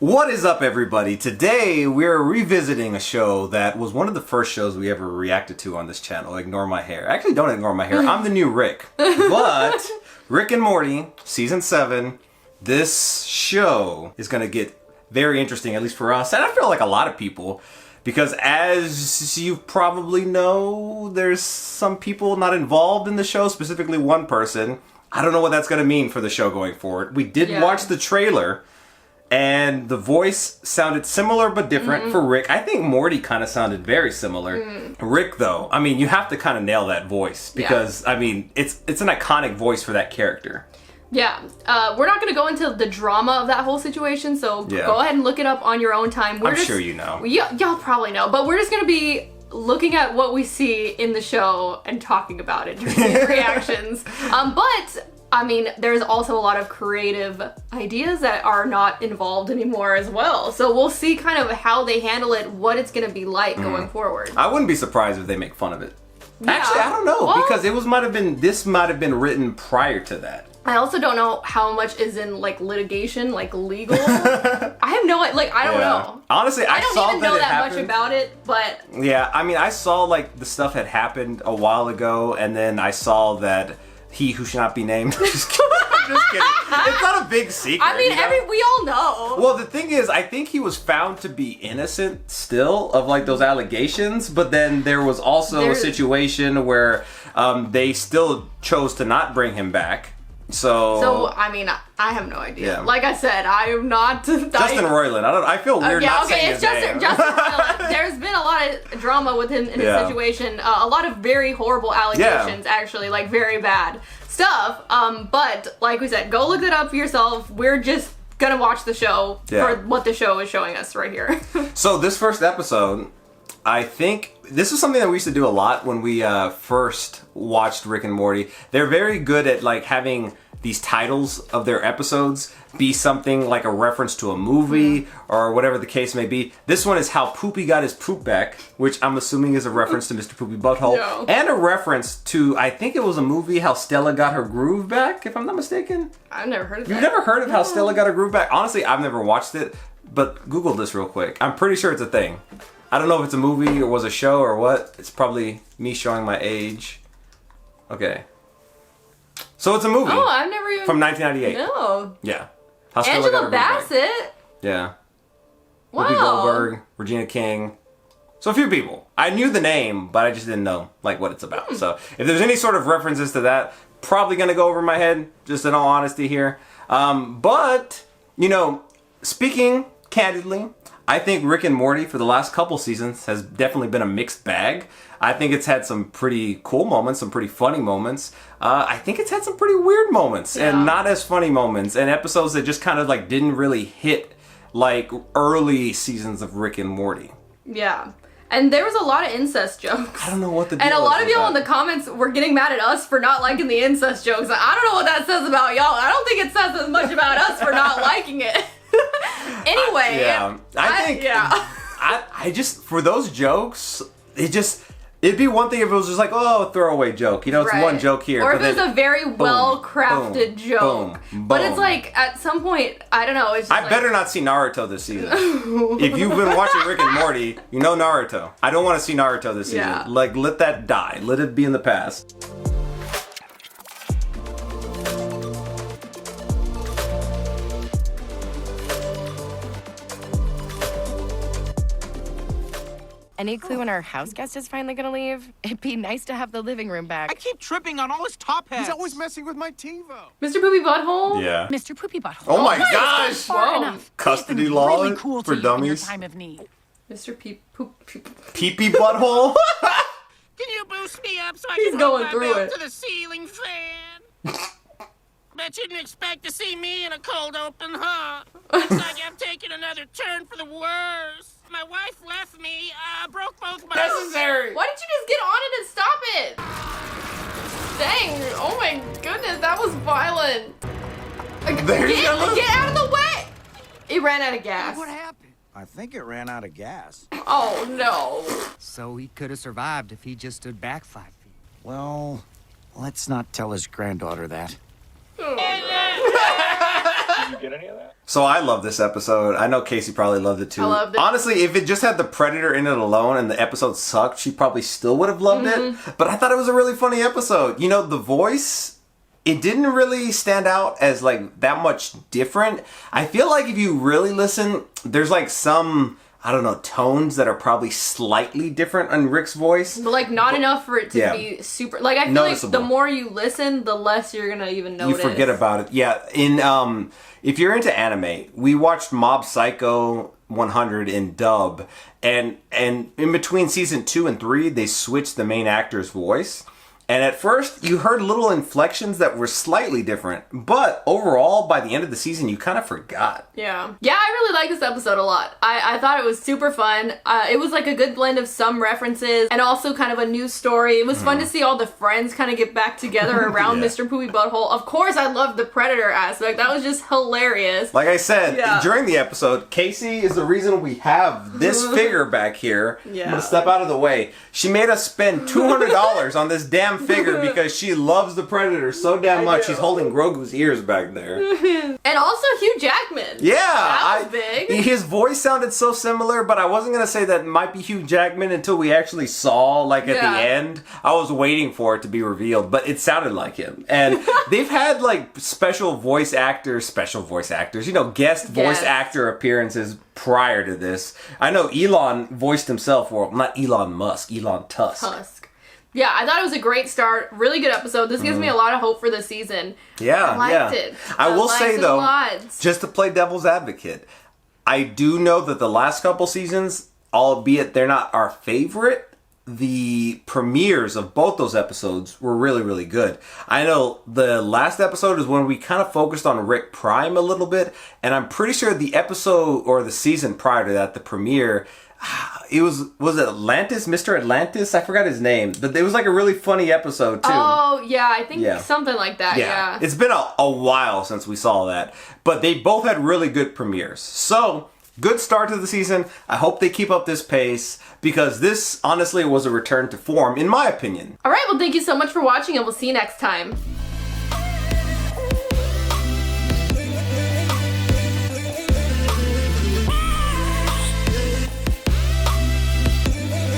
What is up, everybody? Today we're revisiting a show that was one of the first shows we ever reacted to on this channel. Ignore my hair. Actually, don't ignore my hair. I'm the new Rick. But Rick and Morty, season 7, this show is going to get very interesting, at least for us, and I feel like a lot of people, because as you probably know, there's some people not involved in the show, specifically one person. I don't know what that's going to mean for the show going forward. We did watch the trailer, and the voice sounded similar but different for Rick. I think Morty kind of sounded very similar. Rick, though, I mean, you have to kind of nail that voice because, I mean, it's an iconic voice for that character. Yeah, we're not going to go into the drama of that whole situation, so go ahead and look it up on your own time. I'm sure you know. Y'all probably know, but we're just going to be looking at what we see in the show and talking about it during these reactions. But I mean, there's also a lot of creative ideas that are not involved anymore as well. So we'll see kind of how they handle it, what it's going to be like going forward. I wouldn't be surprised if they make fun of it. Yeah. Actually, I don't know, because this might have been written prior to that. I also don't know how much is in like litigation, like legal. I have no, like, I don't know. Honestly, I don't saw even know that happened. much about it, but yeah, I mean, I saw like the stuff had happened a while ago, and then I saw that he who should not be named. Just kidding. Just kidding. It's not a big secret. I mean, you know? we all know. Well, the thing is, I think he was found to be innocent still of like those allegations, but then there was also a situation where they still chose to not bring him back. So I mean, I have no idea. Yeah. Like I said, I am not Justin Roiland. I feel weird not saying his name. Justin Roiland. There's been a lot of drama with him in his situation. A lot of very horrible allegations, actually, like very bad stuff. But like we said, go look it up for yourself. We're just gonna watch the show for what the show is showing us right here. So this first episode, I think this is something that we used to do a lot when we first watched Rick and Morty. They're very good at like having these titles of their episodes be something like a reference to a movie or whatever the case may be. This one is How Poopy Got His Poop Back, which I'm assuming is a reference to Mr. Poopy Butthole, and a reference to, I think it was a movie, How Stella Got Her Groove Back, if I'm not mistaken. I've never heard of that. You've never heard of How Stella Got Her Groove Back? Honestly, I've never watched it, but Google this real quick. I'm pretty sure it's a thing. I don't know if it's a movie or was a show or what. It's probably me showing my age. Okay. So it's a movie. Oh, I've never even... From 1998. No. Yeah. Angela Bassett? Yeah. Wow. Whoopi Goldberg, Regina King. So a few people. I knew the name, but I just didn't know like what it's about. So if there's any sort of references to that, probably going to go over my head, just in all honesty here. But, you know, speaking candidly, I think Rick and Morty for the last couple seasons has definitely been a mixed bag. I think it's had some pretty cool moments, some pretty funny moments. I think it's had some pretty weird moments and not as funny moments, and episodes that just kind of like didn't really hit like early seasons of Rick and Morty. Yeah. And there was a lot of incest jokes. I don't know what the deal And a lot is of y'all in that. the comments were getting mad at us for not liking the incest jokes. I don't know what that says about y'all. I don't think it says as much about us for not liking it. Anyway. I just, for those jokes, it'd be one thing if it was just like, oh, a throwaway joke. You know, it's one joke here. Or if it was a very well-crafted joke. Boom, but it's like, at some point, I don't know. It's just I better not see Naruto this season. If you've been watching Rick and Morty, you know Naruto. I don't want to see Naruto this season. Yeah. Like, let that die. Let it be in the past. Any clue when our house guest is finally gonna leave? It'd be nice to have the living room back. I keep tripping on all his top hats. He's always messing with my TiVo. Mr. Poopy Butthole? Yeah. Mr. Poopy Butthole. Oh my gosh! Far enough. Custody law really cool for to you in your dummies. time of need. Mr. Pee-pee butthole? Can you boost me up so I He's can going hold my through belt it. to the ceiling fan? Bet you didn't expect to see me in a cold open, huh? Looks like I'm taking another turn for the worse. My wife left me, broke both my... Necessary! Why didn't you just get on it and stop it? Dang, oh my goodness, that was violent. Get out of the way! It ran out of gas. What happened? I think it ran out of gas. Oh no. So he could have survived if he just stood back 5 feet. Well, let's not tell his granddaughter that. you get any of that? So I love this episode. I know Casey probably loved it too. I loved it. Honestly, if it just had the Predator in it alone and the episode sucked, she probably still would have loved it. But I thought it was a really funny episode. You know, the voice, it didn't really stand out as like that much different. I feel like if you really listen, there's like some, I don't know, tones that are probably slightly different on Rick's voice. But like not enough for it to be super. Like I feel like Noticeable. the more you listen, the less you're gonna even notice. You forget about it. Yeah, if you're into anime, we watched Mob Psycho 100 in dub, and in between season 2 and 3, they switched the main actor's voice. And at first, you heard little inflections that were slightly different. But overall, by the end of the season, you kind of forgot. Yeah. Yeah, I really like this episode a lot. I thought it was super fun. It was like a good blend of some references and also kind of a new story. It was fun to see all the friends kind of get back together around Yeah. Mr. Poopy Butthole. Of course, I loved the Predator aspect. That was just hilarious. Like I said, Yeah. during the episode, Casey is the reason we have this figure back here. Yeah. I'm going to step out of the way. She made us spend $200 on this damn figure because she loves the Predator so damn much. She's holding Grogu's ears back there. And also Hugh Jackman. Yeah. That was big. His voice sounded so similar, but I wasn't going to say that it might be Hugh Jackman until we actually saw, like, at Yeah. the end. I was waiting for it to be revealed, but it sounded like him. And they've had, like, special voice actors, you know, guest voice Yes. actor appearances prior to this. I know Elon voiced himself, or not Elon Musk, Elon Tusk. Tusk. Yeah, I thought it was a great start. Really good episode. This gives me a lot of hope for the season. Yeah, I liked it. I will liked say it a though, lot. just to play devil's advocate, I do know that the last couple seasons, albeit they're not our favorite, the premieres of both those episodes were really, really good. I know the last episode is when we kind of focused on Rick Prime a little bit, and I'm pretty sure the episode or the season prior to that, the premiere, it was it Atlantis, Mr. Atlantis? I forgot his name, but it was like a really funny episode too. Oh, yeah, I think Yeah. something like that, yeah. It's been a while since we saw that, but they both had really good premieres. So, good start to the season. I hope they keep up this pace because this honestly was a return to form, in my opinion. All right, well, thank you so much for watching, and we'll see you next time.